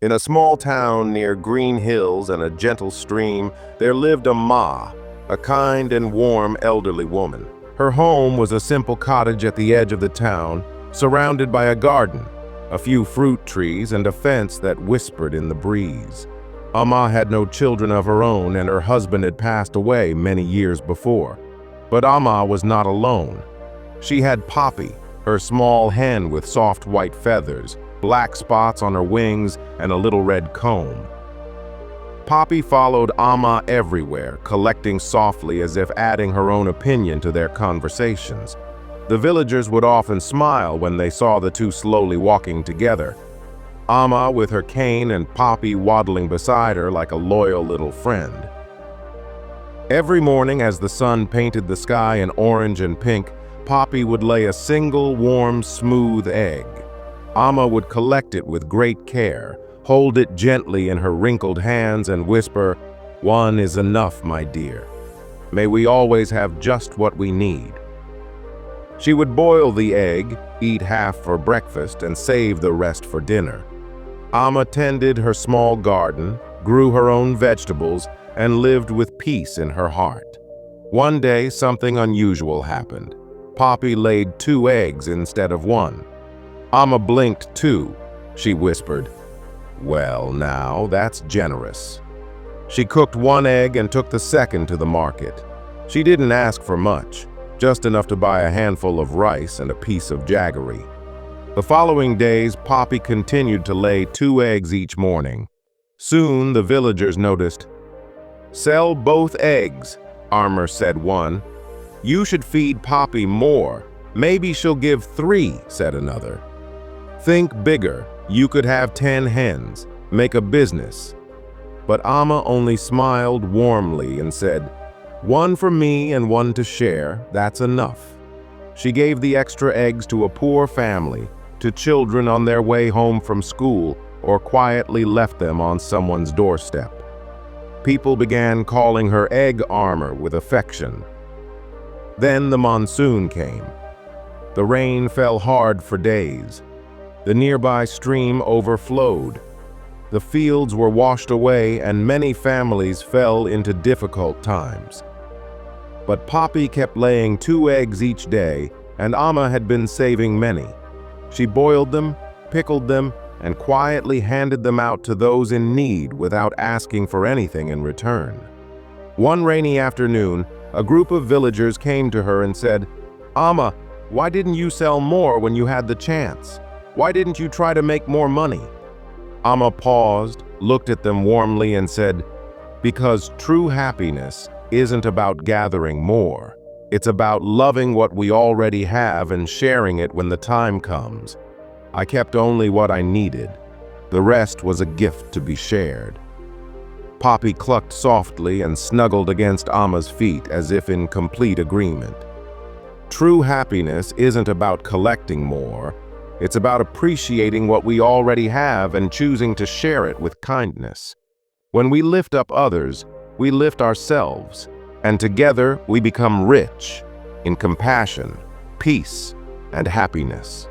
In a small town near green hills and a gentle stream, there lived Amma, a kind and warm elderly woman. Her home was a simple cottage at the edge of the town, surrounded by a garden, a few fruit trees, and a fence that whispered in the breeze. Amma had no children of her own, and her husband had passed away many years before. But Amma was not alone. She had Poppy, her small hen with soft white feathers, black spots on her wings, and a little red comb. Poppy followed Amma everywhere, collecting softly as if adding her own opinion to their conversations. The villagers would often smile when they saw the two slowly walking together, Amma with her cane and Poppy waddling beside her like a loyal little friend. Every morning as the sun painted the sky in orange and pink, Poppy would lay a single warm, smooth egg. Amma would collect it with great care, hold it gently in her wrinkled hands and whisper, "One is enough, my dear. May we always have just what we need." She would boil the egg, eat half for breakfast, and save the rest for dinner. Amma tended her small garden, grew her own vegetables, and lived with peace in her heart. One day, something unusual happened. Poppy laid 2 eggs instead of 1. Amma blinked too. She whispered, "Well, now, that's generous." She cooked 1 egg and took the second to the market. She didn't ask for much, just enough to buy a handful of rice and a piece of jaggery. The following days, Poppy continued to lay 2 eggs each morning. Soon, the villagers noticed. "Sell both eggs," Armour said one. "You should feed Poppy more. Maybe she'll give 3, said another. "Think bigger. You could have 10 hens, make a business." But Amma only smiled warmly and said, "1 for me and 1 to share, that's enough." She gave the extra eggs to a poor family, to children on their way home from school, or quietly left them on someone's doorstep. People began calling her Egg Armour with affection. Then the monsoon came. The rain fell hard for days. The nearby stream overflowed. The fields were washed away and many families fell into difficult times. But Poppy kept laying 2 eggs each day, and Amma had been saving many. She boiled them, pickled them, and quietly handed them out to those in need without asking for anything in return. One rainy afternoon, a group of villagers came to her and said, "Amma, why didn't you sell more when you had the chance? Why didn't you try to make more money?" Amma paused, looked at them warmly, and said, "Because true happiness isn't about gathering more. It's about loving what we already have and sharing it when the time comes. I kept only what I needed. The rest was a gift to be shared." Poppy clucked softly and snuggled against Amma's feet as if in complete agreement. True happiness isn't about collecting more. It's about appreciating what we already have and choosing to share it with kindness. When we lift up others, we lift ourselves, and together we become rich in compassion, peace, and happiness.